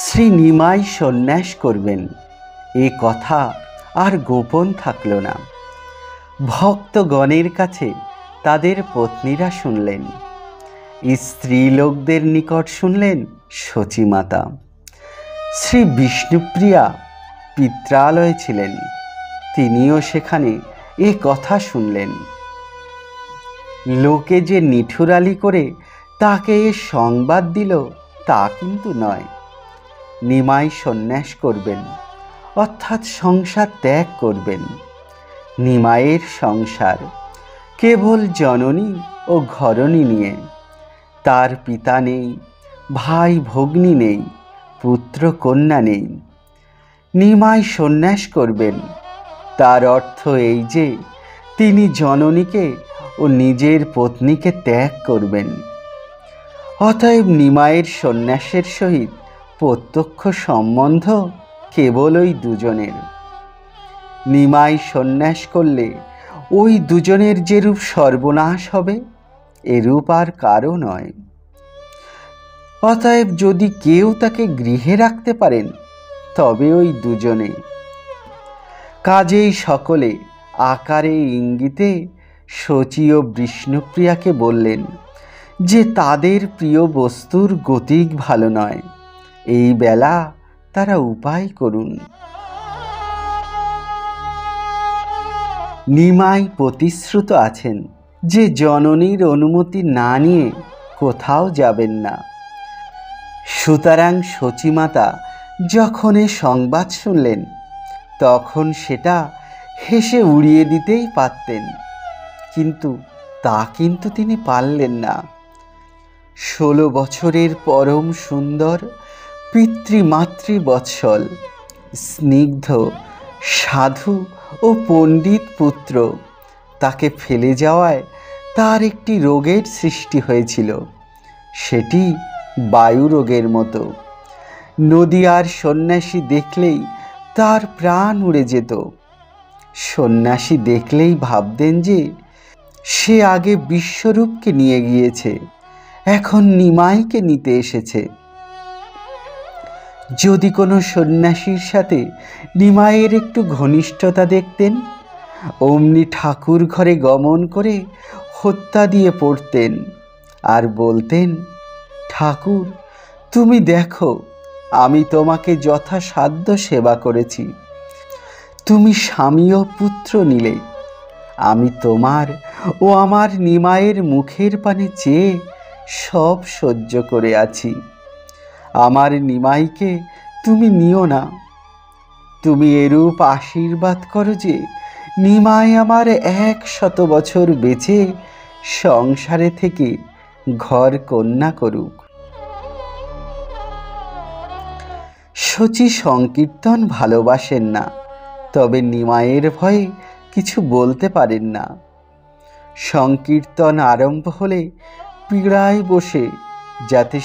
শ্রী নিমাই সন্ন্যাস করবেন এ কথা আর গোপন থাকল না। ভক্তগণের কাছে তাদের পত্নীরা শুনলেন, স্ত্রীলোকদের নিকট শুনলেন শচীমাতা। শ্রী বিষ্ণুপ্রিয়া পিত্রালয়ে ছিলেন, তিনিও সেখানে এ কথা শুনলেন। লোকে যে নিঠুরালি করে তাকে এ সংবাদ দিল তা কিন্তু নয়। নিমাই সন্ন্যাস করবেন অর্থাৎ সংসার ত্যাগ করবেন। নিমাইয়ের সংসার কেবল জননী ও ঘরণী নিয়ে। তার পিতা নেই, ভাই ভগ্নী নেই, পুত্র কন্যা নেই। নিমাই সন্ন্যাস করবেন তার অর্থ এই যে তিনি জননীকে ও নিজের পত্নীকে ত্যাগ করবেন। অতএব নিমাইয়ের সন্ন্যাসের সহিত প্রত্যক্ষ সম্বন্ধ কেবল ওই দুজনের। নিমাই সন্ন্যাস করলে ওই দুজনের যেরূপ সর্বনাশ হবে এরূপ আর কারও নয়। অতএব যদি কেউ তাকে গৃহে রাখতে পারেন তবে ওই দুজনে। কাজেই সকলে আকারে ইঙ্গিতে শচী ও বিষ্ণুপ্রিয়াকে বললেন যে তাদের প্রিয় বস্তুর গতিক ভালো নয়, এই বেলা তারা উপায় করুন। নিমাই প্রতিশ্রুত আছেন যে জননীর অনুমতি না নিয়ে কোথাও যাবেন না। সুতরাং শচীমাতা যখন এ সংবাদ শুনলেন তখন সেটা হেসে উড়িয়ে দিতেই পারতেন, কিন্তু তিনি পারলেন না। 16 বছরের পরম সুন্দর পিতৃমাতৃবৎসল স্নিগ্ধ সাধু ও পণ্ডিত পুত্র তাকে ফেলে যাওয়ায় তার একটি রোগের সৃষ্টি হয়েছিল, সেটি বায়ু রোগের মতো। নদীয়ার সন্ন্যাসী দেখলেই তার প্রাণ উড়ে যেত। সন্ন্যাসী দেখলেই ভাবতেন যে সে আগে বিশ্বরূপকে নিয়ে গিয়েছে, এখন নিমাইকে নিতে এসেছে। যদি কোনো সন্ন্যাসীর সাথে নিমাইয়ের একটু ঘনিষ্ঠতা দেখতেন, অমনি ঠাকুর ঘরে গমন করে হত্যা দিয়ে পড়তেন আর বলতেন, ঠাকুর তুমি দেখো আমি তোমাকে যথাসাধ্য সেবা করেছি, তুমি স্বামী ও পুত্র নিলে, আমি তোমার ও আমার নিমাইয়ের মুখের পানে চেয়ে সব সহ্য করে আছি। আমার নিমাইকে তুমি নিও না। তুমি এরূপ আশীর্বাদ করো যে নিমাই আমার 100 বছর বেঁচে সংসারে থেকে ঘর কন্যা করুক। শচী সংকীর্তন ভালোবাসেন না, তবে নিমাইয়ের ভয়ে কিছু বলতে পারেন না। সংকীর্তন আরম্ভ হলে পীড়ায় বসে যাতে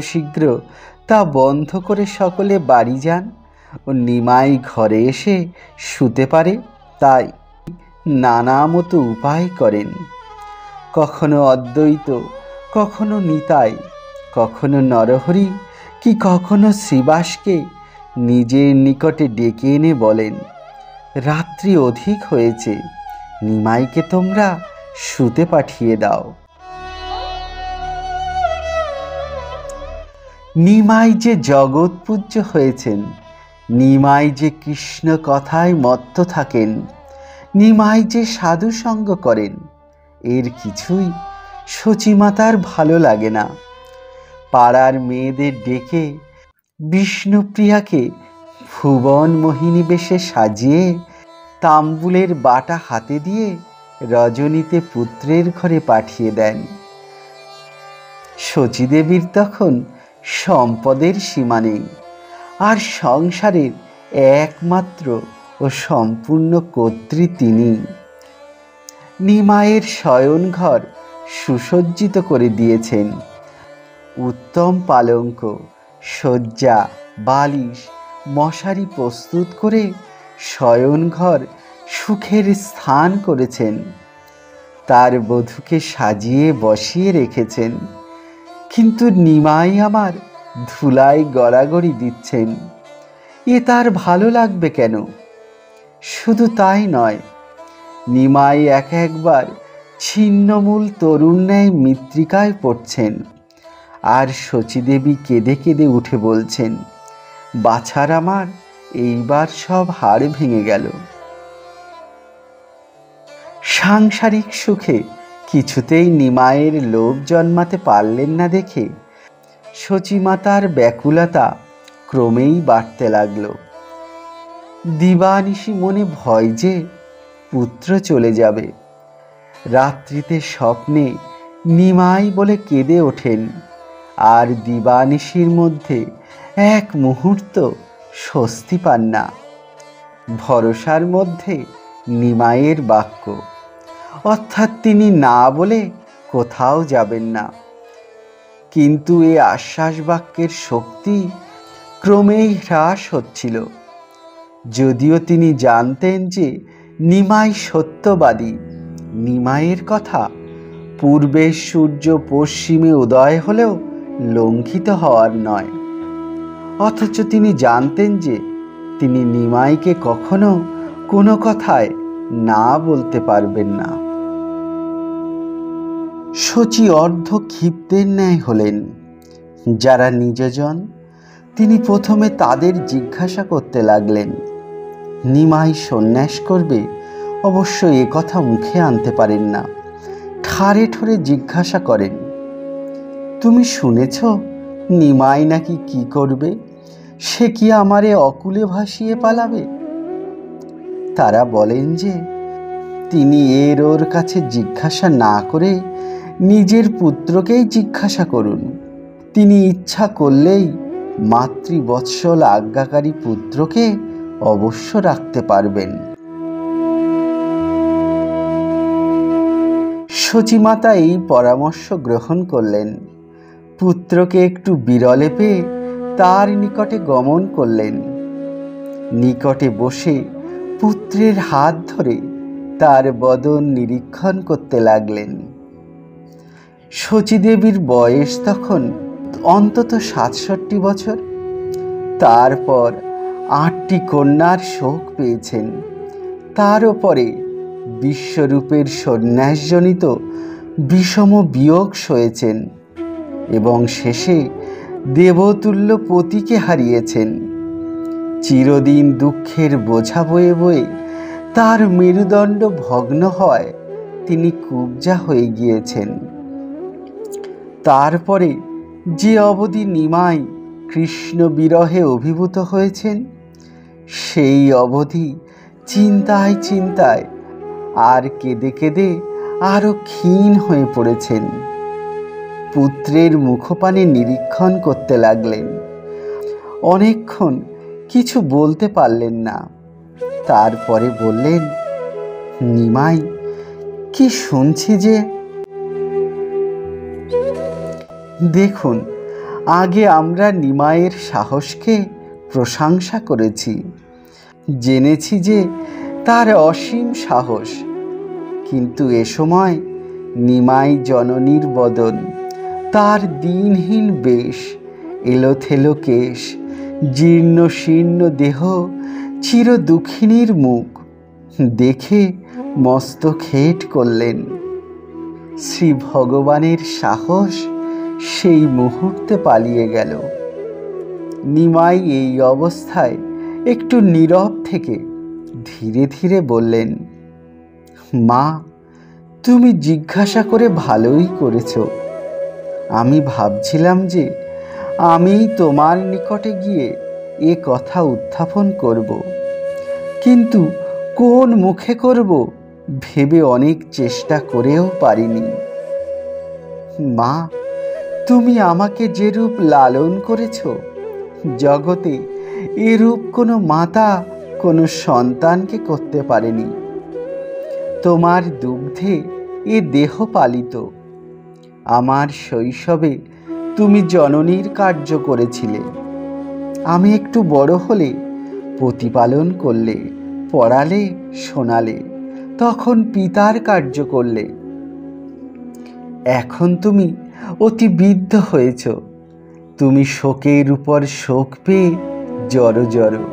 শীঘ্র তা বন্ধ করে সকলে বাড়ি যান ও নিমাই ঘরে এসে শুতে পারে, তাই নানা মতো উপায় করেন। কখনো অদ্বৈত, কখনো নিতাই, কখনো নরহরি কি কখনো শ্রীবাসকে নিজের নিকটে ডেকে এনে বলেন, রাত্রি অধিক হয়েছে, নিমাইকে তোমরা শুতে পাঠিয়ে দাও। নিমাই যে জগৎ পূজ্য হয়েছেন, নিমাই যে কৃষ্ণ কথায় মত্ত থাকেন, নিমাই যে সাধু সঙ্গ করেন, এর কিছুই শচীমাতার ভালো লাগে না। পাড়ার মেয়েদের ডেকে বিষ্ণুপ্রিয়াকে ভুবন মোহিনী বেশে সাজিয়ে তাম্বুলের বাটা হাতে দিয়ে রজনীতে পুত্রের ঘরে পাঠিয়ে দেন। শচীদেবীর তখন সম্পদের সীমা নেই, আর সংসারের একমাত্র ও সম্পূর্ণ কর্ত্রী তিনি। নিমাইয়ের শয়নঘর সুসজ্জিত করে দিয়েছেন। উত্তম পালঙ্ক, শয্যা, বালিশ, মশারি প্রস্তুত করে শয়নঘর সুখের স্থান করেছেন। তার বধূকে সাজিয়ে বসিয়ে রেখেছেন, কিন্তু নিমাই আমার ধুলায় গড়াগড়ি দিচ্ছেন। এ তার ভালো লাগবে কেন? শুধু তাই নয়, নিমাই একবার ছিন্নমূল তরুণ ন্যায় মৃত্তিকায় পড়ছেন, আর শচীদেবী কেঁদে কেঁদে উঠে বলছেন, বাছার আমার, এইবার সব হাড় ভেঙে গেল। সাংসারিক সুখে কিছুতেই নিমাইয়ের লোভ জন্মাতে পারলেন না দেখে শচীমাতার ব্যাকুলতা ক্রমেই বাড়তে লাগল। দিবানিশি মনে ভয় যে পুত্র চলে যাবে। রাত্রিতে স্বপ্নে নিমাই বলে কেঁদে ওঠেন, আর দিবানিশির মধ্যে এক মুহূর্ত স্বস্তি পান না। ভরসার মধ্যে নিমাইয়ের বাক্য, অর্থাৎ তিনি না বলে কোথাও যাবেন না। কিন্তু এ আশ্বাস বাক্যের শক্তি ক্রমেই হ্রাস হচ্ছিল। যদিও তিনি জানতেন যে নিমাই সত্যবাদী, নিমাইয়ের কথা পূর্বের সূর্য পশ্চিমে উদয় হলেও লঙ্ঘিত হওয়ার নয়। অথচ তিনি জানতেন যে তিনি নিমাইকে কখনো কোনো কথায় না বলতে পারবেন না। শচী অর্ধ ক্ষিপ্তের ন্যায় হলেন। যারা নিজজন তিনি প্রথমে তাদের জিজ্ঞাসা করতে লাগলেন। নিমাই সন্ন্যাস করবে অবশ্য এ কথা মুখে আনতে পারেন না। ঠারে ঠোরে জিজ্ঞাসা করেন, তুমি শুনেছ নিমাই নাকি কি করবে? সে কি আমারে অকুলে ভাসিয়ে পালাবে? তারা বলেন যে তিনি ওর কাছে জিজ্ঞাসা না করে নিজের পুত্রকেই জিজ্ঞাসা করুন। তিনি ইচ্ছা করলেই মাতৃবৎসল আজ্ঞাকারী পুত্রকে অবশ্য রাখতে পারবেন। শচীমাতা এই পরামর্শ গ্রহণ করলেন। পুত্রকে একটু বিরলে পেয়ে তার নিকটে গমন করলেন। নিকটে বসে পুত্রের হাত ধরে তার বদন নিরীক্ষণ করতে লাগলেন। শচীদেবীর বয়স তখন অন্তত ৬৭ বছর। তারপর ৮টি কন্যার শোক পেয়েছেন। তার ওপরে বিশ্বরূপের সন্ন্যাসজনিত বিষম বিয়োগ সয়েছেন এবং শেষে দেবতুল্য পতিকে হারিয়েছেন। চিরদিন দুঃখের বোঝা বয়ে বয়ে তার মেরুদণ্ড ভগ্ন হয় তিনি কুব্জা হয়ে গিয়েছেন। তারপরে যে অবধি নিমাই কৃষ্ণ বিরহে অভিভূত হয়েছেন, সেই অবধি চিন্তায় চিন্তায় আর কেঁদে কেঁদে আরো ক্ষীণ হয়ে পড়েছেন। পুত্রের মুখপানে নিরীক্ষণ করতে লাগলেন। অনেকক্ষণ কিছু বলতে পারলেন না। তারপরে বললেন, নিমাই, কি শুনছি যে? দেখুন, আগে আমরা নিমাইয়ের সাহসকে প্রশংসা করেছি, জেনেছি যে তার অসীম সাহস। কিন্তু এ সময় নিমাই জননীর বদন, তার দিনহীন বেশ, এলোথেলো কেশ, জীর্ণ শীর্ণ দেহ, চির দুঃখিনীর মুখ দেখে মস্তক হেঁট করলেন। শ্রী ভগবানের সাহস সেই মুহূর্তে পালিয়ে গেল। নিমাই এই অবস্থায় একটু নীরব থেকে ধীরে ধীরে বললেন, মা, তুমি জিজ্ঞাসা করে ভালোই করেছ। আমি ভাবছিলাম যে আমি তোমার নিকটে গিয়ে এ কথা উত্থাপন করব, কিন্তু কোন মুখে করব ভেবে অনেক চেষ্টা করেও পারিনি। মা, তুমি আমাকে যেরূপ লালন করেছ, জগতে এরূপ কোনো মাতা কোনো সন্তানকে করতে পারেনি। তোমার দুগ্ধে এ দেহ পালিত। আমার শৈশবে তুমি জননীর কার্য করেছিলে। আমি একটু বড় হলে প্রতিপালন করলে, পড়ালে, শোনালে, তখন পিতার কার্য করলে। এখন তুমি অতি বৃদ্ধ হয়েছ, তুমি শোকের উপর শোক পেয়ে জড়ো জড়ো।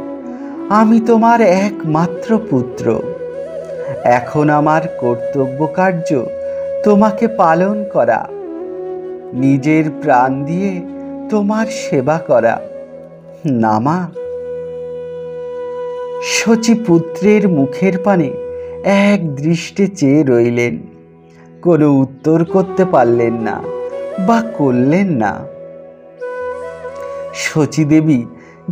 আমি তোমার একমাত্র পুত্র। এখন আমার কর্তব্য কার্য তোমাকে পালন করা, নিজের প্রাণ দিয়ে তোমার সেবা করা, না মা? শচী পুত্রের মুখের পানে এক দৃষ্টে চেয়ে রইলেন। কোনো উত্তর করতে পারলেন না বা করলেন না। শচী দেবী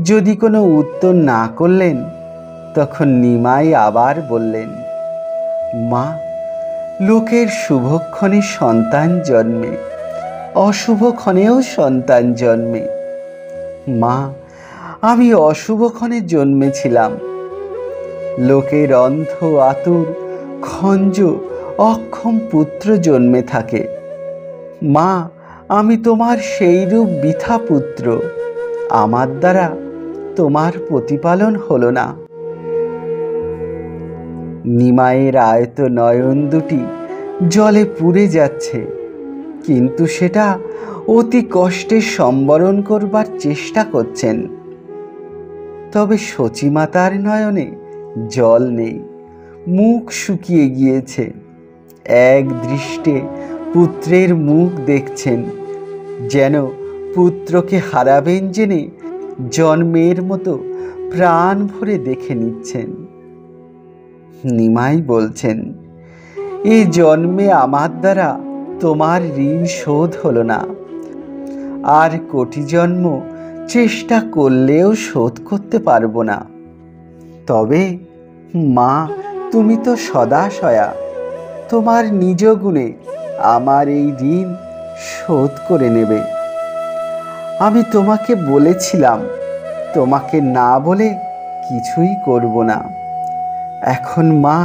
যদি কোনো উত্তর না করলেন, তখন নিমাই আবার বললেন, মা, লোকের শুভক্ষণে সন্তান জন্মে, অশুভক্ষণেও সন্তান জন্মে। মা, আমি অশুভক্ষণে জন্মেছিলাম। লোকের অন্ধ, আতুর, খঞ্জ, অক্ষম পুত্র জন্মে থাকে। মা, আমি তোমার সেইরূপ বৃথা পুত্র। আমার দ্বারা তোমার প্রতিপালন হলো না। নিমাইয়ের আয়ত নয়ন দুটি জলে পুড়ে যাচ্ছে, কিন্তু সেটা অতি কষ্টে সম্বরণ করবার চেষ্টা করছেন। তবে শচীমাতার নয়নে জল নেই, মুখ শুকিয়ে গিয়েছে। এক দৃষ্টে পুত্রের মুখ দেখছেন, যেন পুত্রকে হারাবেন জেনে জন্মের মতো প্রাণ ভরে দেখে নিচ্ছেন। নিমাই বলছেন, এ জন্মে আমার দ্বারা তোমার ঋণ শোধ হলো না, আর কোটি জন্ম চেষ্টা করলেও শোধ করতে পারবো না। তবে মা, তুমি তো সদাশয়া, তোমার নিজ গুণে আমার এই ঋণ শোধ করে নেবে। আমি তোমাকে বলেছিলাম, তোমাকে না বলে কিছুই করব না। এখন মা,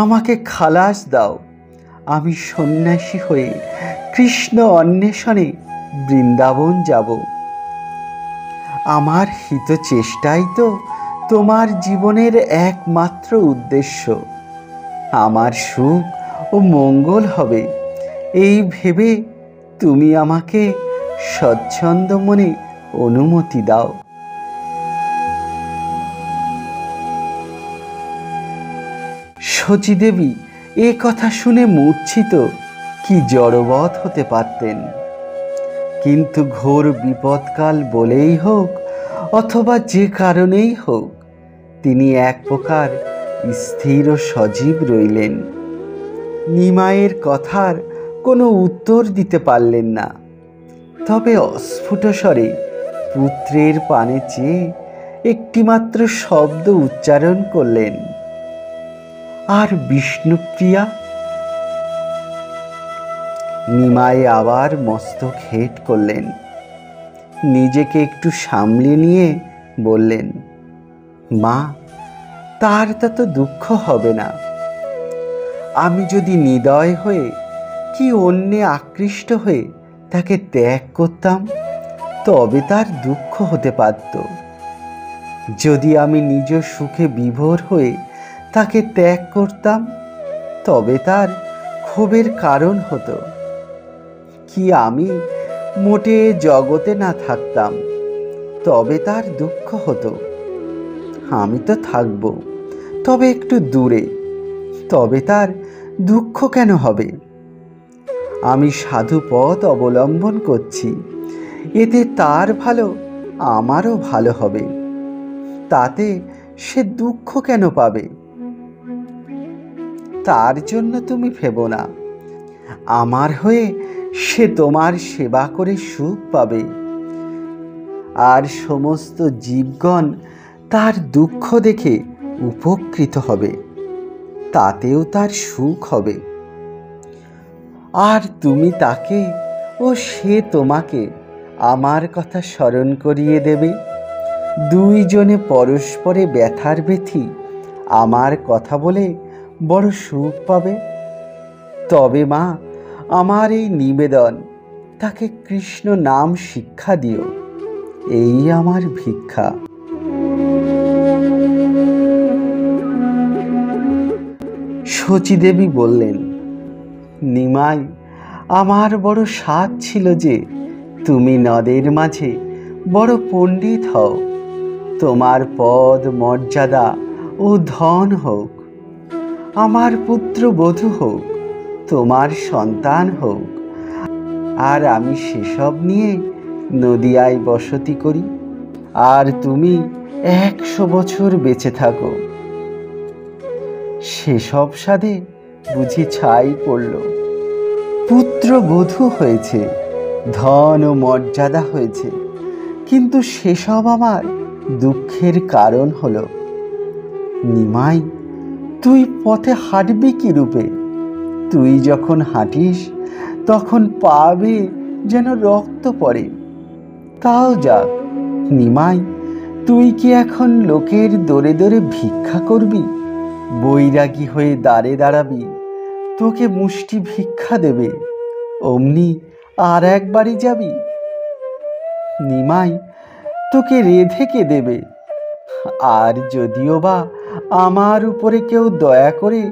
আমাকে খালাস দাও। আমি সন্ন্যাসী হয়ে কৃষ্ণ অন্বেষণে বৃন্দাবন যাব। আমার হিত চেষ্টাই তো তোমার জীবনের একমাত্র উদ্দেশ্য। আমার সুখ ও মঙ্গল হবে, এই ভেবে তুমি আমাকে স্বচ্ছন্দ মনে অনুমতি দাও। শচী দেবী এ কথা শুনে মূর্ছিত কি জড়বৎ হতে পারতেন। কিন্তু ঘোর বিপদকাল বলেই হোক অথবা যে কারণেই হোক, তিনি এক প্রকার স্থির ও সজীব রইলেন। নিমাইয়ের কথার কোনো উত্তর দিতে পারলেন না, তবে অস্ফুট স্বরে পুত্রের পানে চেয়ে একটিমাত্র শব্দ উচ্চারণ করলেন, আর বিষ্ণুপ্রিয়া। নিমাই আবার মস্তক হেঁট করলেন, নিজেকে একটু সামলে নিয়ে বললেন, মা, তার তত দুঃখ হবে না। আমি যদি নিদয় হয়ে কি অন্যে আকৃষ্ট হয়ে তাকে ত্যাগ করতাম, তবে তার দুঃখ হতে পারত। যদি আমি নিজ সুখে বিভোর হয়ে তাকে ত্যাগ করতাম, তবে তার ক্ষোভের কারণ হতো। কি আমি মোটে জগতে না থাকতাম, তবে তার দুঃখ হতো। আমি তো থাকব, তবে একটু দূরে, তবে তার দুঃখ কেন হবে? আমি সাধু পথ অবলম্বন করছি, এতে তার ভালো, আমারও ভালো হবে। তাতে সে দুঃখ কেন পাবে? তার জন্য তুমি ভেবো না। আমার হয়ে সে তোমার সেবা করে সুখ পাবে, আর সমস্ত জীবগণ তার দুঃখ দেখে উপকৃত হবে, তাতেও তার সুখ হবে। আর তুমি তাকে ও সে তোমাকে আমার কথা স্মরণ করিয়ে দেবে। দুইজনে পরস্পরে ব্যথার ব্যথী আমার কথা বলে বড় সুখ পাবে। তবে মা, আমার এই নিবেদন, তাকে কৃষ্ণ নাম শিক্ষা দিও, এই আমার ভিক্ষা। শচী দেবী বললেন, নিমাই, আমার বড় সাধ ছিল যে তুমি নদের মাঝে বড় পণ্ডিত হও, তোমার পদ মর্যাদা ও ধন হোক, আমার পুত্র বধূ হোক, তোমার সন্তান হোক, আর আমি সেসব নিয়ে নদিয়ায় বসতি করি, আর তুমি 100 বছর বেঁচে থাকো। সেসব সাধে বুঝি ছাই পড়ল। পুত্র বধূ হয়েছে, ধন ও মর্যাদা হয়েছে, কিন্তু সেসব আমার দুঃখের কারণ হলো। নিমাই, তুই পথে হাঁটবি কি রূপে? তুই যখন হাঁটিস তখন পাবে যেন রক্ত পড়ে। তাও যাক নিমাই, তুই কি এখন লোকের দরে দরে ভিক্ষা করবি? বৈরাগী হয়ে দাঁড়ে দাঁড়াবি, তোকে মুষ্টি ভিক্ষা দেবে, অমনি আর একবারই যাবি? নিমাই, তোকে রেঁধে কে দেবে? আর যদিও বা আমার উপরে কেউ দয়া করে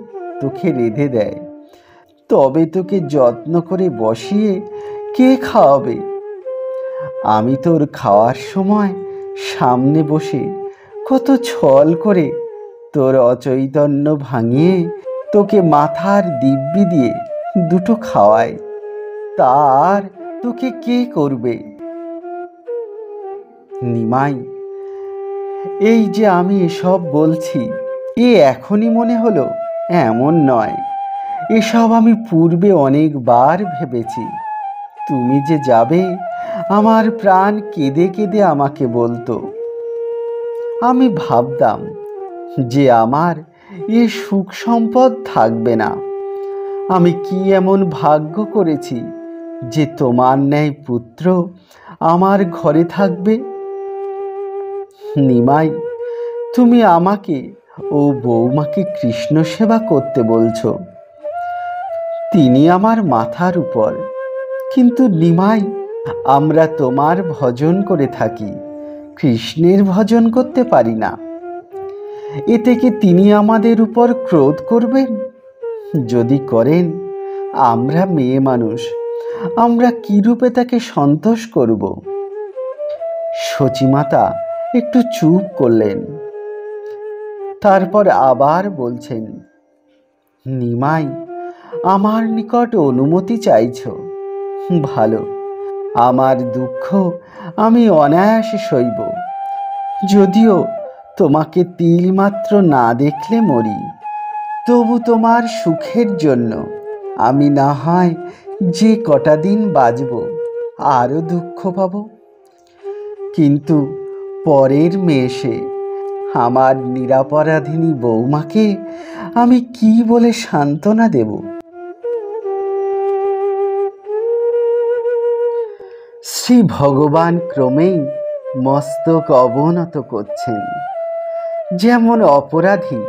তোকে রেঁধে দেয়, তবে তোকে যত্ন করে বসিয়ে কে খাওয়াবে? আমি তোর খাওয়ার সময় সামনে বসে কত ছল করে তোর অচৈতন্য ভাঙিয়ে তোকে মাথার দিব্যি দিয়ে দুটো খাওয়াই, তার তোকে কে করবে? নিমাই, এই যে আমি এসব বলছি, এখনই মনে হলো এমন নয়। এসব আমি পূর্বে অনেকবার ভেবেছি। তুমি যে যাবে, আমার প্রাণ কেঁদে কেঁদে আমাকে বলতো। আমি ভাবতাম যে আমার এ সুখ সম্পদ থাকবে না। আমি কি এমন ভাগ্য করেছি যে তোমার ন্যায় পুত্র আমার ঘরে থাকবে? নিমাই, তুমি আমাকে ও বৌমাকে কৃষ্ণ সেবা করতে বলছো। তিনি আমার মাথার উপর, কিন্তু নিমাই, আমরা তোমার ভজন করে থাকি, কৃষ্ণের ভজন করতে পারি না। এতে কি তিনি আমাদের উপর ক্রোধ করবেন? যদি করেন, আমরা মেয়ে মানুষ, আমরা কি রূপে তাকে সন্তোষ করব? সচিমাতা একটু চুপ করলেন, তারপর আবার বলছেন, নিমাই, আমার নিকট অনুমতি চাইছ, ভালো। আমার দুঃখ আমি অনায়াসে সইব, যদিও তোমাকে তিলমাত্র না দেখলে মরি। তবু তোমার সুখের জন্য আমি না হয় যে কটা দিন বাঁচব আরও দুঃখ পাব। কিন্তু পরের মেয়ে, আমার নিরাপরাধিনী বৌমাকে আমি কি বলে সান্ত্বনা দেব? শ্রী ভগবান ক্রমেই মস্তক অবনত করছেন। যেমন অপরাধী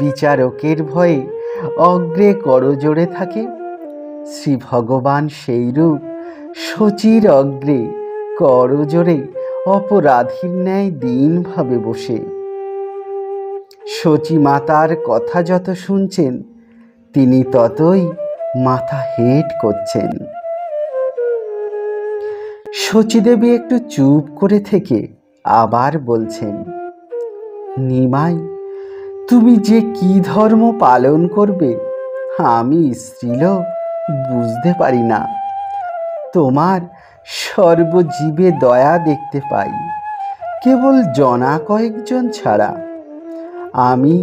বিচারকের ভয়ে অগ্রে করজোড়ে থাকে, শ্রী ভগবান সেইরূপ শচীর অগ্রে করজোড়ে অপরাধীর ন্যায় দীনভাবে বসে। শচী মাতার কথা যত শুনছেন, তিনি ততই মাথা হেঁট করছেন। শচীদেবী একটু চুপ করে থেকে আবার বলছেন, নিমাই, তুমি যে কি ধর্ম পালন করবে আমি স্ত্রীলোক বুঝতে পারি না। তোমার সর্বজীবে দয়া দেখতে পাই, কেবল জনা কয়েকজন ছাড়া। আমি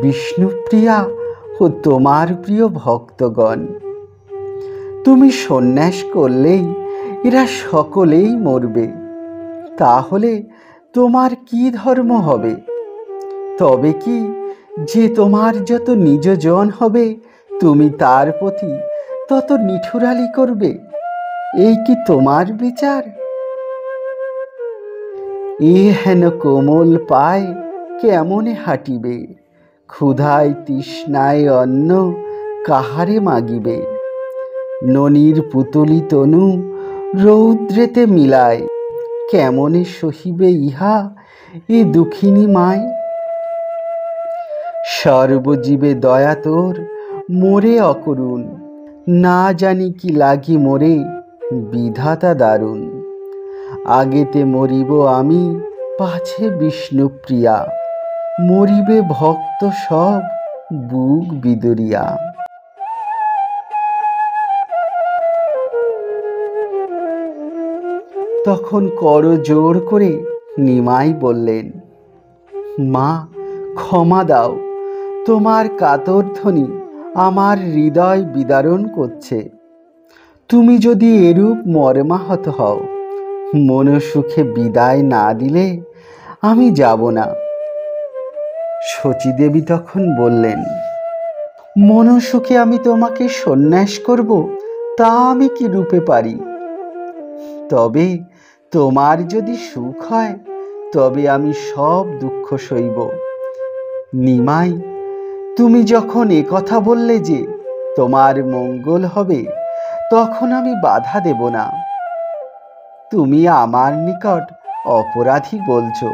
বিষ্ণুপ্রিয়া ও তোমার প্রিয় ভক্তগণ। তুমি সন্ন্যাস করলেই এরা সকলেই মরবে, তাহলে তোমার কি ধর্ম হবে? তবে কি যে তোমার যত নিজজন হবে তুমি তার প্রতি তত নিঠুরালি করবে? এই কি তোমার বিচার? এ হেন কোমল পায় কেমনে হাঁটিবে, ক্ষুধায় তৃষ্ণায় অন্ন কাহারে মাগিবে? ননির পুতলি তনু রৌদ্রেতে মিলায়, কেমনে সহিবে ইহা এ দুঃখিনী মায়? সর্বজীবে দয়া তোর মোরে অকরুণ, না জানি কি লাগি মোরে বিধাতা দারুণ। আগেতে মরিব আমি, পাছে বিষ্ণুপ্রিয়া, মরিবে ভক্ত সব বুক বিদুরিয়া। তখন করজোড় করে নিমাই বললেন, মা ক্ষমা দাও, তোমার কাতর ধ্বনি আমার হৃদয় বিদারণ করছে। তুমি যদি এরূপ মর্মাহত হও, মনসুখে বিদায় না দিলে আমি যাব না। শচীদেবী তখন বললেন, মনসুখে আমি তোমাকে সন্ন্যাস করব, তা আমি কি রূপে পারি? তবে তোমার যদি সুখ হয়, তবে আমি সব দুঃখ সইব। নিমাই, তুমি যখন কথা বললে যে তোমার মঙ্গল হবে, তখন আমি বাধা দেব না। তুমি আমার নিকট অপরাধী বলছো,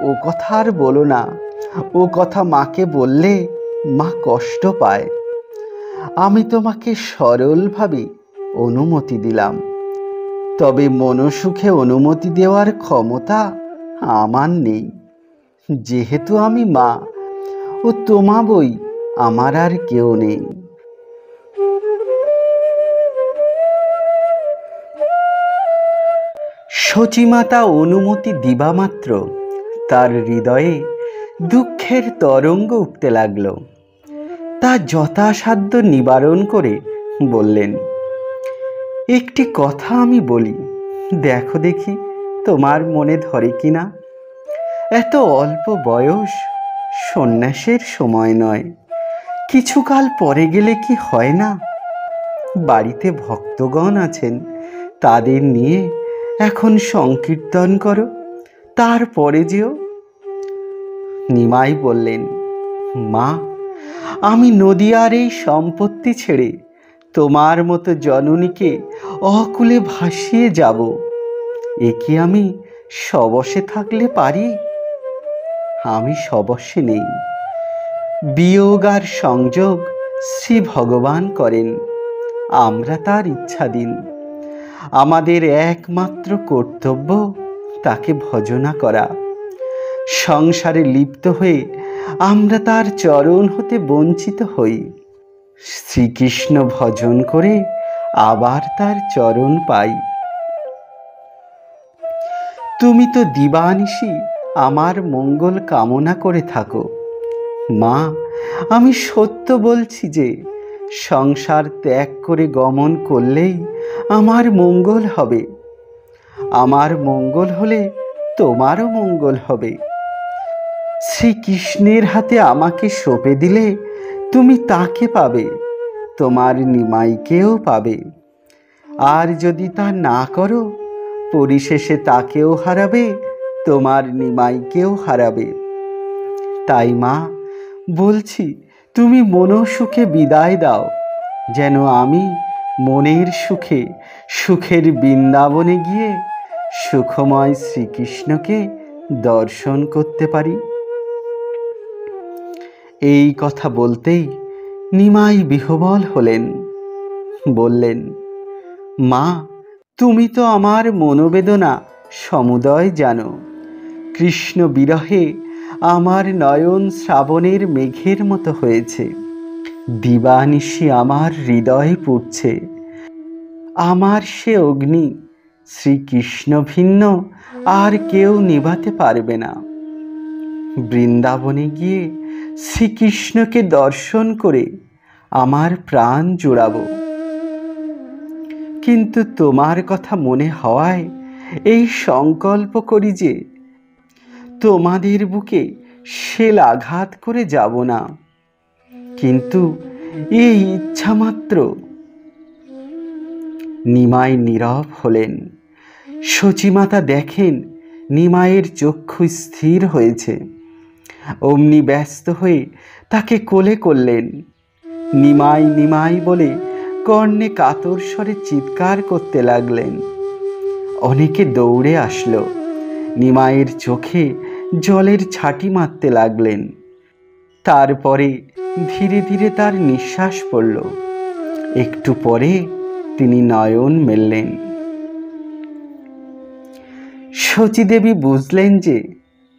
ও কথা আর বলো না। ও কথা মাকে বললে মা কষ্ট পায়। আমি তোমাকে সরলভাবে অনুমতি দিলাম, তবে মনসুখে অনুমতি দেওয়ার ক্ষমতা আমার নেই। যেহেতু আমি মা, ও তোমা বই আমার আর কেউ নেই। শচীমাতা অনুমতি দিবা মাত্র তার হৃদয়ে দুঃখের তরঙ্গ উঠতে লাগলো। তা যথাসাধ্য নিবারণ করে বললেন, একটি কথা আমি বলি, দেখো দেখি তোমার মনে ধরে কিনা। এত অল্প বয়স, সন্ন্যাসের সময় নয়। কিছুকাল পরে গেলে কি হয় না? বাড়িতে ভক্তগণ আছেন, তাদের নিয়ে এখন সংকীর্তন করো, তারপরে যেও। নিমাই বললেন, মা আমি নদিয়ার এই সম্পত্তি ছেড়ে তোমার মতো জননীকে অকুলে ভাসিয়ে যাব, এ কি আমি সবশে থাকলে পারি? আমি সবশে নেই। বিয়োগ আর সংযোগ শ্রী ভগবান করেন, আমরা তার ইচ্ছাধীন। আমাদের একমাত্র কর্তব্য তাকে ভজনা করা। সংসারে লিপ্ত হয়ে আমরা তার চরণ হতে বঞ্চিত হই। শ্রীকৃষ্ণ ভজন করে আবার তার চরণ পাই। তুমি তো দিবানিশি আমার মঙ্গল কামনা করে থাকো। মা আমি সত্য বলছি যে সংসার ত্যাগ করে গমন করলেই আমার মঙ্গল হবে। আমার মঙ্গল হলে তোমারও মঙ্গল হবে। শ্রীকৃষ্ণের হাতে আমাকে সঁপে দিলে তুমি তাকে পাবে, তোমার নিমাইকেও পাবে। আর যদি তা না করো, পরিশেষে তাকেও হারাবে, তোমার নিমাইকেও হারাবে। তাই মা বলছি, তুমি মনসুখে বিদায় দাও, যেন আমি মনের সুখে সুখের বৃন্দাবনে গিয়ে সুখময় শ্রীকৃষ্ণকে দর্শন করতে পারি। এই কথা বলতেই নিমাই বিহ্বল হলেন। বললেন, মা তুমি তো আমার মনোবেদনা সমুদয় জানো। কৃষ্ণ বিরহে আমার নয়ন শ্রাবণের মেঘের মতো হয়েছে। দিবানিশি আমার হৃদয় পুড়ছে। আমার সে অগ্নি শ্রীকৃষ্ণ ভিন্ন আর কেউ নিভাতে পারবে না। বৃন্দাবনে গিয়ে শ্রীকৃষ্ণকে দর্শন করে আমার প্রাণ জুড়াবো। কিন্তু তোমার কথা মনে হওয়ায় এই সংকল্প করি যে তোমাদের বুকে শেল আঘাত করে যাব না, কিন্তু এই ইচ্ছা মাত্র। নিমাই নীরব হলেন। শচীমাতা দেখেন নিমাইয়ের চক্ষু স্থির হয়েছে। অমনি ব্যস্ত হয়ে তাকে কোলে করলেন। নিমাই নিমাই বলে কর্ণে কাতর স্বরে চিৎকার করতে লাগলেন। অনেকে দৌড়ে আসলো, নিমাইয়ের চোখে জলের ছাটি মারতে লাগলেন। তারপরে ধীরে ধীরে তার নিঃশ্বাস পড়ল। একটু পরে তিনি নয়ন মেললেন। শচীদেবী বুঝলেন যে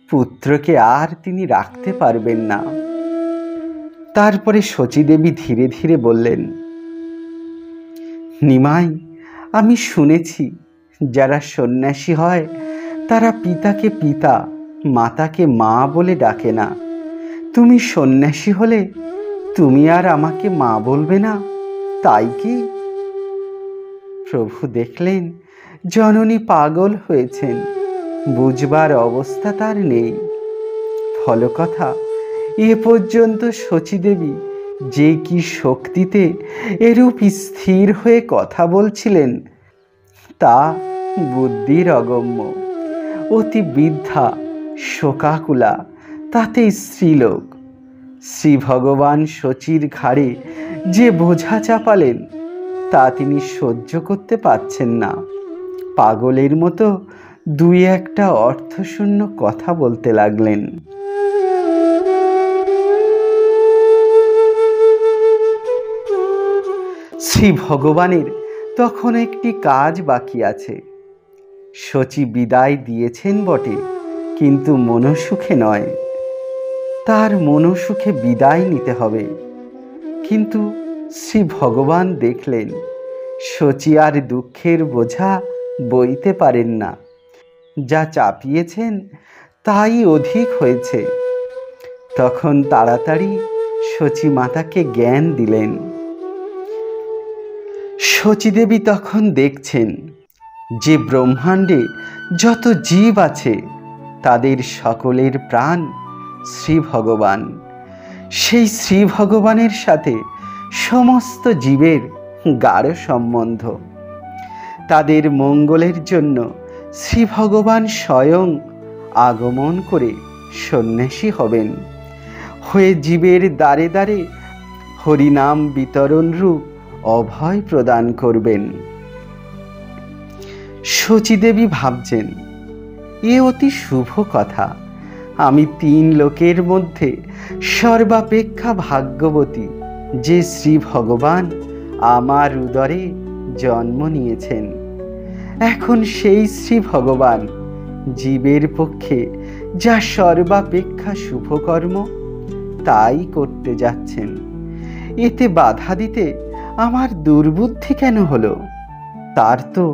পুত্রকে আর তিনি রাখতে পারবেন না। তারপরে শচীদেবী ধীরে ধীরে বললেন, নিমাই, আমি শুনেছি যারা সন্ন্যাসী হয় তারা পিতাকে পিতা, মাতাকে মা বলে ডাকে না। তুমি সন্ন্যাসী হলে তুমি আর আমাকে মা বলবে না, তাই কি? প্রভু দেখলেন জননী পাগল হয়েছেন, বুঝবার অবস্থা তার নেই। ফলকথা, এ পর্যন্ত শচীদেবী যে কি শক্তিতে এরূপ স্থির হয়ে কথা বলছিলেন তা বুদ্ধির অগম্য। অতি বৃদ্ধা, শোকাকুলা, তাতে স্ত্রীলোক। শ্রী ভগবান শচীর ঘাড়ে যে বোঝা চাপালেন তা তিনি সহ্য করতে পারছেন না। পাগলের মতো দুই একটা অর্থশূন্য কথা বলতে লাগলেন। শ্রী ভগবানের তখন একটি কাজ বাকি আছে। শচী বিদায় দিয়েছেন বটে, কিন্তু মনসুখে নয়। তার মনসুখে বিদায় নিতে হবে। কিন্তু শ্রী ভগবান দেখলেন শচী আর দুঃখের বোঝা বইতে পারেন না। যা চাপিয়েছেন তাই অধিক হয়েছে। তখন তাড়াতাড়ি শচী মাতাকে জ্ঞান দিলেন। শচীদেবী তখন দেখছেন যে ব্রহ্মাণ্ডে যত জীব আছে তাদের সকলের প্রাণ শ্রী ভগবান। সেই শ্রী ভগবানের সাথে সমস্ত জীবের গাঢ় সম্বন্ধ। তাদের মঙ্গলের জন্য শ্রী ভগবান স্বয়ং আগমন করে সন্ন্যাসী হবেন, হয়ে জীবের দ্বারে দ্বারে হরিনাম বিতরণ রূপ অভয় প্রদান করবেন। শচীদেবী ভাবছেন, এ অতি শুভ কথা। আমি তিন লোকের মধ্যে সর্বাপেক্ষা ভাগ্যবতী যে শ্রী ভগবান আমার উদরে জন্ম নিয়েছেন। এখন সেই শ্রী ভগবান জীবের পক্ষে যা সর্বাপেক্ষা শুভকর্ম তাই করতে যাচ্ছেন। এতে বাধা দিতে আমার দুর্বুদ্ধি কেন হলো? তার তো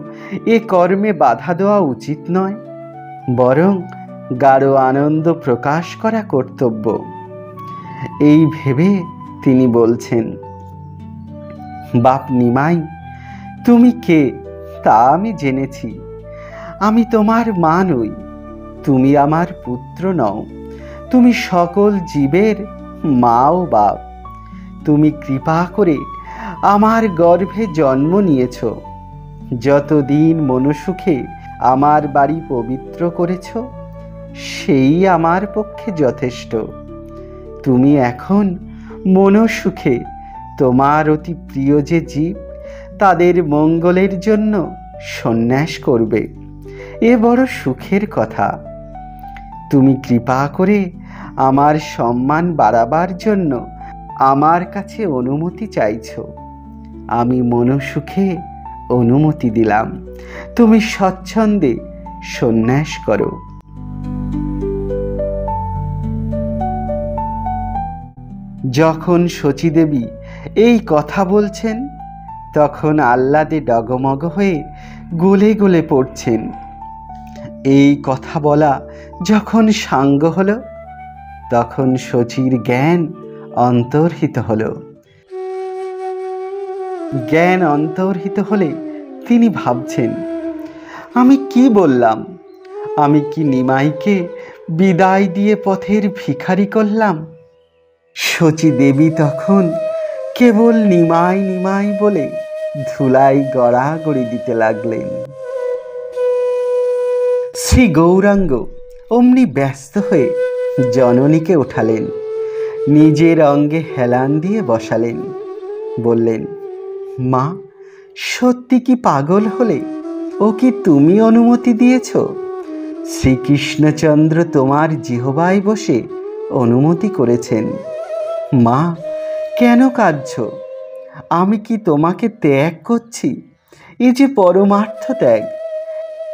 এ কর্মে বাধা দেওয়া উচিত নয়, বরং গাঢ় আনন্দ প্রকাশ করা কর্তব্য। এই ভেবে তিনি বলছেন, বাপ নিমাই, তুমি কে তা আমি জেনেছি। আমি তোমার মা নই, তুমি আমার পুত্র নও। তুমি সকল জীবের মা ও বাপ। তুমি কৃপা করে আমার গর্ভে জন্ম নিয়েছ। যতদিন মনসুখে আমার বাড়ি পবিত্র করেছ সেই আমার পক্ষে যথেষ্ট। তুমি এখন মনসুখে তোমার অতি প্রিয় যে জীব তাদের মঙ্গলের জন্য সন্ন্যাস করবে, এ বড় সুখের কথা। তুমি কৃপা করে আমার সম্মান বাড়াবার জন্য আমার কাছে অনুমতি চাইছ। আমি মনসুখে অনুমতি দিলাম, তুমি স্বচ্ছন্দে সন্ন্যাস করো। যখন শচীদেবী এই কথা বলছেন তখন আহ্লাদে ডগমগ হয়ে গলে গলে পড়ছেন। এই কথা বলা যখন সাঙ্গ হলো তখন শচীর জ্ঞান অন্তর্হিত হলো। জ্ঞান অন্তর্হিত হলে তিনি ভাবছেন, আমি কি বললাম? আমি কি নিমাইকে বিদায় দিয়ে পথের ভিখারি করলাম? শচীদেবী তখন কেবল নিমাই নিমাই বলে ধুলাই গড়াগড়ি দিতে লাগলেন। শ্রী গৌরাঙ্গ অমনি ব্যস্ত হয়ে জননীকে উঠালেন, নিজের অঙ্গে হেলান দিয়ে বসালেন। বললেন, মা, সত্যি কি পাগল হলে? ও কি তুমি অনুমতি দিয়েছ? শ্রীকৃষ্ণচন্দ্র তোমার জিহ্বায় বসে অনুমতি করেছেন। মা, কেন কাঁদছ? আমি কি তোমাকে ত্যাগ করছি? এ যে পরমার্থ ত্যাগ।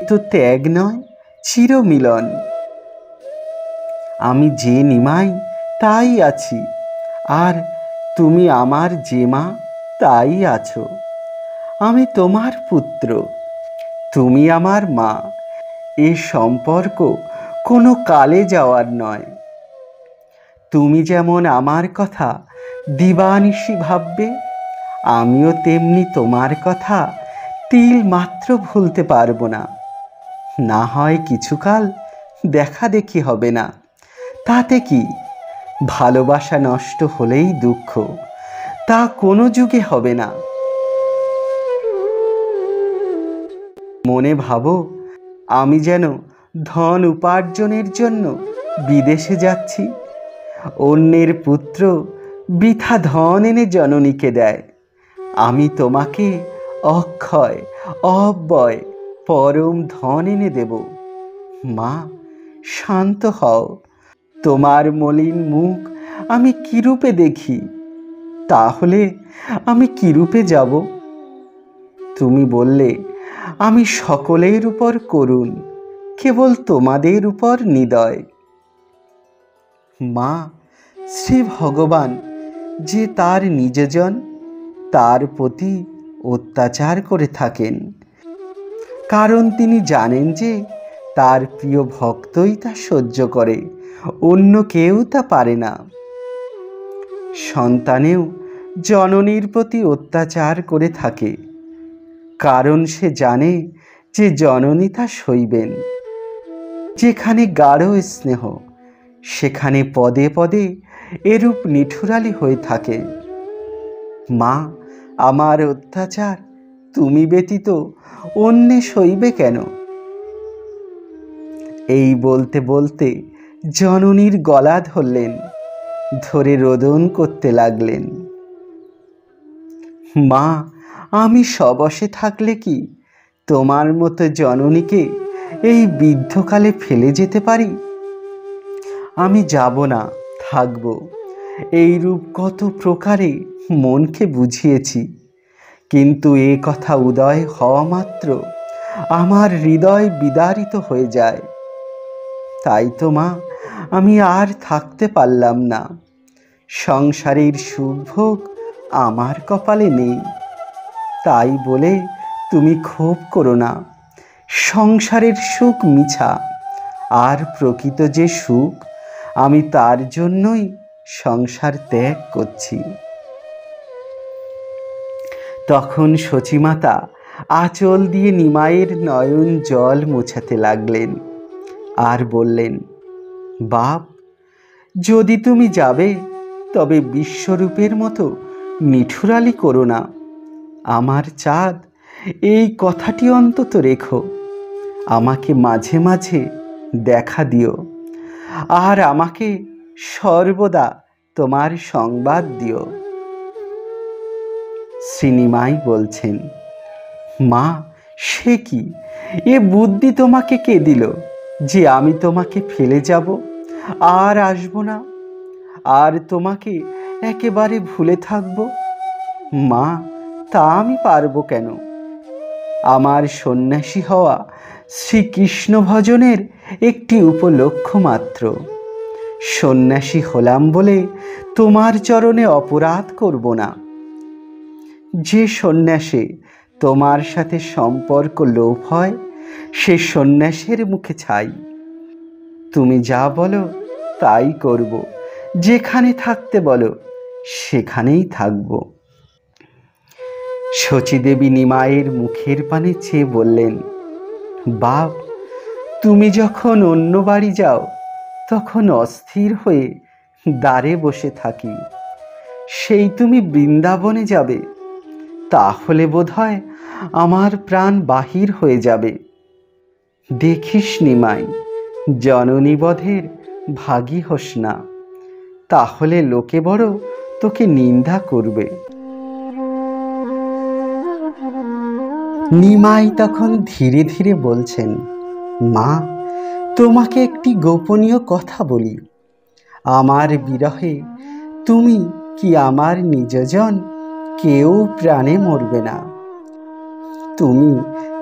তো ত্যাগ নয়, চিরমিলন। আমি যে নিমাই তাই আছি, আর তুমি আমার যে মা তাই আছো। আমি তোমার পুত্র, তুমি আমার মা। এ সম্পর্ক কোনো কালে যাওয়ার নয়। তুমি যেমন আমার কথা দিবানিশি ভাববে, আমিও তেমনি তোমার কথা তিল মাত্র ভুলতে পারবো না। না হয় কিছুকাল দেখা দেখি হবে না, তাতে কি? ভালোবাসা নষ্ট হলেই দুঃখ, তা কোনো যুগে হবে না। মনে ভাবো, আমি যেন ধন উপার্জনের জন্য বিদেশে যাচ্ছি। অন্যের পুত্র বৃথা ধন এনে জননীকে দেয়, আমি তোমাকে অক্ষয় অব্যয় পরম ধন এনে দেব। মা, শান্ত হও। তোমার মলিন মুখ আমি কিরূপে দেখি, তাহলে আমি কিরূপে যাব? তুমি বললে আমি সকলের উপর করুণ, কেবল তোমাদের উপর নিদয়। মা, শ্রী ভগবান যে তার নিজজন তার প্রতি অত্যাচার করে থাকেন, কারণ তিনি জানেন যে তার প্রিয় ভক্তই তা সহ্য করে, অন্য কেউ তা পারে না। সন্তানেও জননীর প্রতি অত্যাচার করে থাকে, কারণ সে জানে যে জননী তা সইবেন। যেখানে গাঢ় স্নেহ, সেখানে পদে পদে এরূপ নিঠুরালি হয়ে থাকে। মা, আমার অত্যাচার তুমি ব্যতীত অন্যে সইবে কেন? এই বলতে বলতে জননীর গলা ধরলেন, ধরে রোদন করতে লাগলেন। মা, আমি সবশে থাকলে কি তোমার মতো জননীকে এই বৃদ্ধকালে ফেলে যেতে পারি? আমি যাব না, থাকব। এই রূপ কত প্রকারে মনকে বুঝিয়েছি, কিন্তু এ কথা উদয় হওয়া মাত্র আমার হৃদয় বিদারিত হয়ে যায়। তাই তো মা, আমি আর থাকতে পারলাম না। সংসারের সুখভোগ আমার কপালে নেই। তাই বলে তুমি ক্ষোভ করো না। সংসারের সুখ মিছা, আর প্রকৃত যে সুখ, আমি তার জন্যই সংসার ত্যাগ করছি। তখন সচিমাতা আঁচল দিয়ে নিমাইয়ের নয়ন জল মোছাতে লাগলেন আর বললেন, বাপ, যদি তুমি যাবে তবে বিশ্বরূপের মতো নিঠুরালি করো না। আমার চাঁদ, এই কথাটি অন্তত রেখো। আমাকে মাঝে মাঝে দেখা দিও, আর আমাকে সর্বদা তোমার সংবাদ দিও। শ্রীনিমাই বলছেন, মা, সে কি? এ বুদ্ধি তোমাকে কে দিল যে আমি তোমাকে ফেলে যাব আর আসব না, আর তোমাকে একেবারে ভুলে থাকব? মা, তা আমি পারবো কেন? আমার সন্ন্যাসী হওয়া শ্রীকৃষ্ণ ভজনের একটি উপলক্ষ মাত্র। সন্ন্যাসী হলাম বলে তোমার চরণে অপরাধ করব না। যে সন্ন্যাসে তোমার সাথে সম্পর্ক লোভ হয়, সে সন্ন্যাসের মুখে ছাই। তুমি যা বলো তাই করব, যেখানে থাকতে বলো সেখানেই থাকব। শচীদেবী নিমাইয়ের মুখের পানে চেয়ে বললেন, বাপ, তুমি যখন অন্য বাড়ি যাও তখন অস্থির হয়ে দ্বারে বসে থাকি। সেই তুমি বৃন্দাবনে যাবে, তাহলে বোধহয় আমার প্রাণ বাহির হয়ে যাবে। দেখিস নিমাই, জননীবধের ভাগী হোস না, তাহলে লোকে বড় তোকে নিন্দা করবে। নিমাই তখন ধীরে ধীরে বলছেন, মা, তোমাকে একটি গোপনীয় কথা বলি। আমার বিরহে তুমি কি আমার নিজজন, কেউ প্রাণে মরবে না। তুমি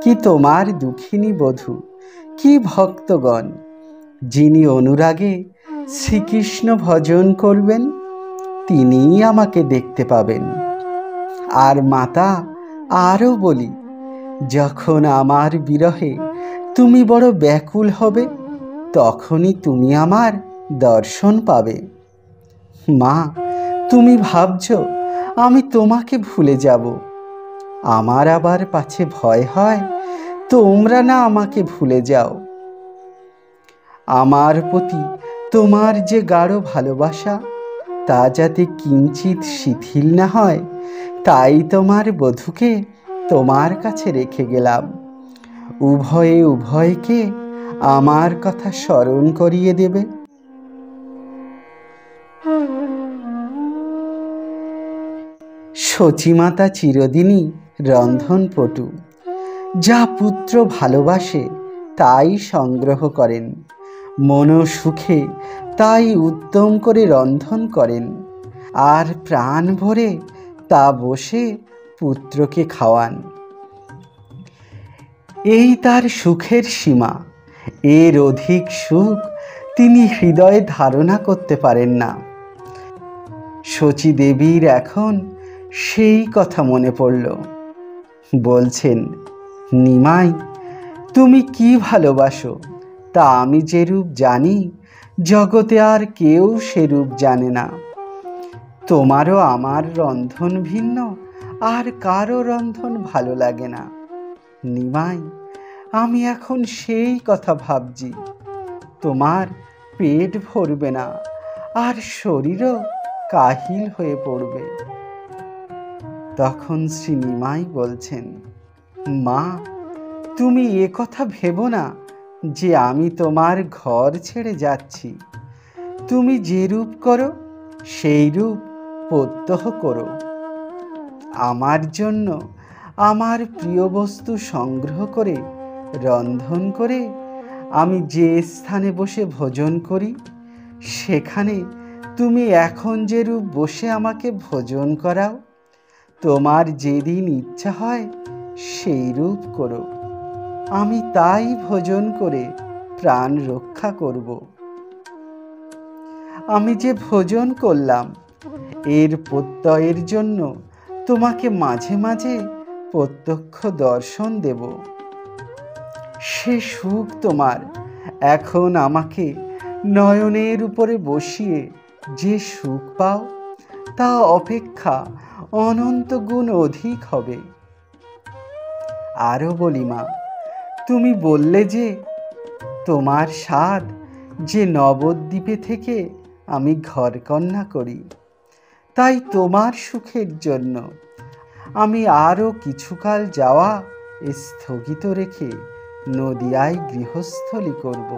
কি তোমার দুঃখিনী বধূ, কি ভক্তগণ! যিনি অনুরাগে শ্রীকৃষ্ণ ভজন করবেন তিনিই আমাকে দেখতে পাবেন। আর মাতা, আরও বলি, যখন আমার বিরহে তুমি বড় ব্যাকুল হবে তখনই তুমি আমার দর্শন পাবে। মা, তুমি ভাবছ আমি তোমাকে ভুলে যাব। আমার আবার পাছে ভয় হয় তোমরা না আমাকে ভুলে যাও। আমার প্রতি তোমার যে গাঢ় ভালোবাসা তা যাতে কিঞ্চিত শিথিল না হয় তাই তোমার বধূকে তোমার কাছে রেখে গেলাম। উভয়ে উভয়কে আমার কথা স্মরণ করিয়ে দেবে। সচিমাতা চিরদিনই রন্ধনপটু। যা পুত্র ভালোবাসে তাই সংগ্রহ করেন, মনসুখে তাই উদ্যম করে রন্ধন করেন, আর প্রাণ ভরে তা বসে পুত্রকে খাওয়ান। এই তার সুখের সীমা। এর অধিক সুখ তিনি হৃদয়ে ধারণা করতে পারেন না। শচী দেবীর এখন সেই কথা মনে পড়ল। বলছেন, নিমাই, তুমি কি ভালোবাসো তা আমি যেরূপ জানি জগতে আর কেউ সেরূপ জানে না। তোমারও আমার রন্ধন ভিন্ন, আর কারো রন্ধন ভালো লাগে না। নিমাই, আমি এখন সেই কথা ভাবছি। তোমার পেট ভরবে না, আর শরীরও কাহিল হয়ে পড়বে। তখন শ্রী নিমাই বলছেন, মা, তুমি এ কথা ভেবো না যে আমি তোমার ঘর ছেড়ে যাচ্ছি। তুমি যে রূপ করো সেই রূপ প্রত্যহ করো। আমার জন্য আমার প্রিয় বস্তু সংগ্রহ করে রন্ধন করে আমি যে স্থানে বসে ভোজন করি সেখানে তুমি এখন যে রূপ বসে আমাকে ভোজন করাও, তোমার যেদিন ইচ্ছা হয় সেই রূপ করো। আমি তাই ভোজন করে প্রাণ রক্ষা করব। আমি যে ভোজন করলাম এর প্রত্যয়ের জন্য তোমাকে মাঝে মাঝে প্রত্যক্ষ দর্শন দেব। সে সুখ তোমার এখন আমাকে নয়নের উপরে বসিয়ে যে সুখ পাও তা অপেক্ষা অনন্ত গুণ অধিক হবে। আরও বলি মা, তুমি বললে যে তোমার স্বাদ যে নবদ্বীপে থেকে আমি ঘরকন্যা করি, তাই তোমার সুখের জন্য আমি আরও কিছুকাল যাওয়া স্থগিত রেখে নদিয়ায় গৃহস্থলী করব।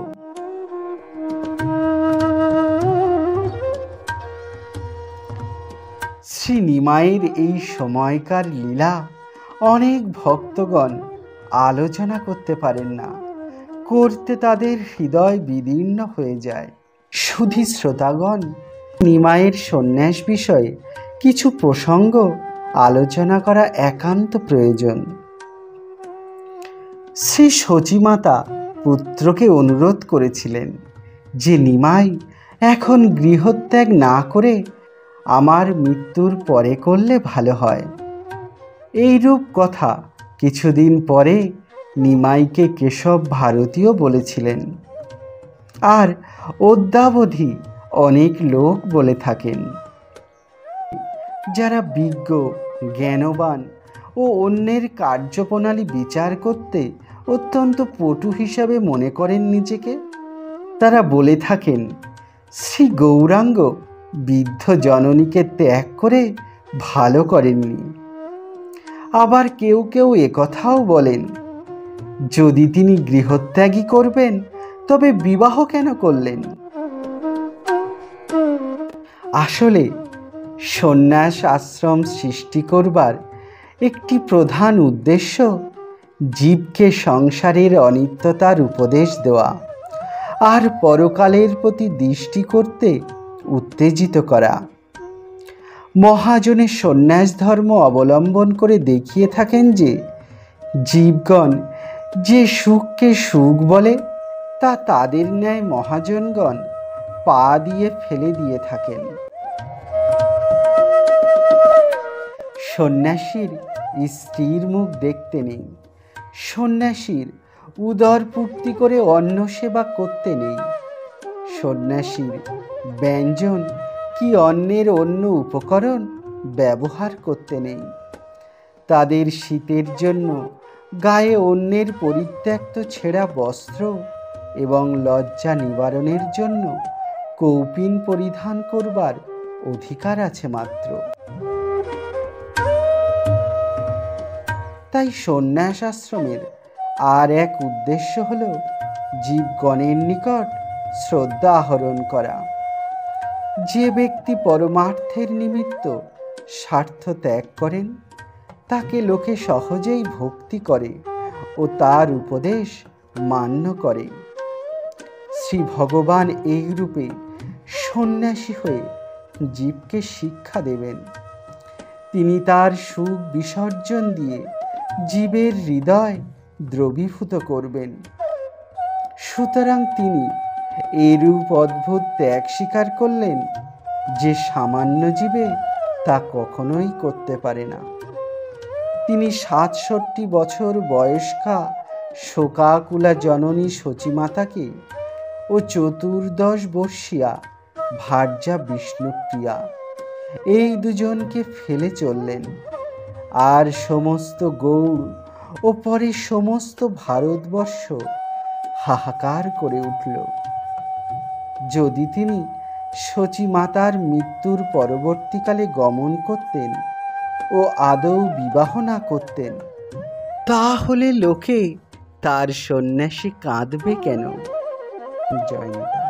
শ্রী নিমাইয়ের এই সময়কার লীলা অনেক ভক্তগণ আলোচনা করতে পারেন না, করতে তাদের হৃদয় বিদীর্ণ হয়ে যায়। সুধী শ্রোতাগণ, নিমাইয়ের সন্ন্যাস বিষয়ে কিছু প্রসঙ্গ আলোচনা করা একান্ত প্রয়োজন। শ্রী সচিমাতা পুত্রকে অনুরোধ করেছিলেন যে নিমাই এখন গৃহত্যাগ না করে আমার মৃত্যুর পরে করলে ভালো হয়। এইরূপ কথা কিছুদিন পরে নিমাইকে কেশব ভারতীয় বলেছিলেন, আর অদ্যাবধি অনেক লোক বলে থাকেন। যারা বিজ্ঞ, জ্ঞানবান ও অন্যের কার্যপ্রণালী বিচার করতে অত্যন্ত পটু হিসাবে মনে করেন নিজেকে, তারা বলে থাকেন শ্রী গৌরাঙ্গ বৃদ্ধ জননীকে ত্যাগ করে ভালো করেননি। আবার কেউ কেউ একথাও বলেন, যদি তিনি গৃহত্যাগী করবেন তবে বিবাহ কেন করলেন? আসলে সন্ন্যাস আশ্রম সৃষ্টি করবার একটি প্রধান উদ্দেশ্য জীবকে সংসারের অনিত্যতার উপদেশ দেওয়া আর পরকালের প্রতি দৃষ্টি করতে উত্তেজিত করা। মহাজনের সন্ন্যাস ধর্ম অবলম্বন করে দেখিয়ে থাকেন যে জীবগণ যে সুখকে সুখ বলে তা তাদের ন্যায় মহাজনগণ পা দিয়ে ফেলে দিয়ে থাকেন। সন্ন্যাসীর স্ত্রীর মুখ দেখতে নেই, সন্ন্যাসীর উদর পূর্তি করে অন্ন সেবা করতে নেই, সন্ন্যাসীর ব্যঞ্জন কি অন্যের অন্য উপকরণ ব্যবহার করতে নেই, তাদের শীতের জন্য গায়ে অন্যের পরিত্যক্ত ছেঁড়া বস্ত্র এবং লজ্জা নিবারণের জন্য কৌপিন পরিধান করবার অধিকার আছে মাত্র। তাই সন্ন্যাস আশ্রমের আর এক উদ্দেশ্য হল জীবগণের নিকট শ্রদ্ধা আহরণ করা। যে ব্যক্তি পরমার্থের নিমিত্ত স্বার্থ ত্যাগ করেন তাকে লোকে সহজেই ভক্তি করে ও তার উপদেশ মান্য করে। শ্রী ভগবান এই রূপে সন্ন্যাসী হয়ে জীবকে শিক্ষা দেবেন। তিনি তার সুখ বিসর্জন দিয়ে জীবের হৃদয় দ্রবীভূত করবেন। সুতরাং তিনি এরূপ অদ্ভুত ত্যাগ স্বীকার করলেন যে সামান্য জীবে তা কখনোই করতে পারে না। তিনি ৬৭ বছর বয়স্কা শোকাকুলা জননী সচিমাতাকে ও ১৪ বর্ষীয়া ভার্যা বিষ্ণুপ্রিয়া এই দুজনকে ফেলে চললেন। আর সমস্ত গৌড় ও পরে সমস্ত ভারতবর্ষ হাহাকার করে উঠল। যদি তিনি সচিমাতার মৃত্যুর পরবর্তীকালে গমন করতেন ও আদৌ বিবাহ না করতেন, তাহলে লোকে তার সন্ন্যাসী কাঁদবে কেন? জয় নিতাই।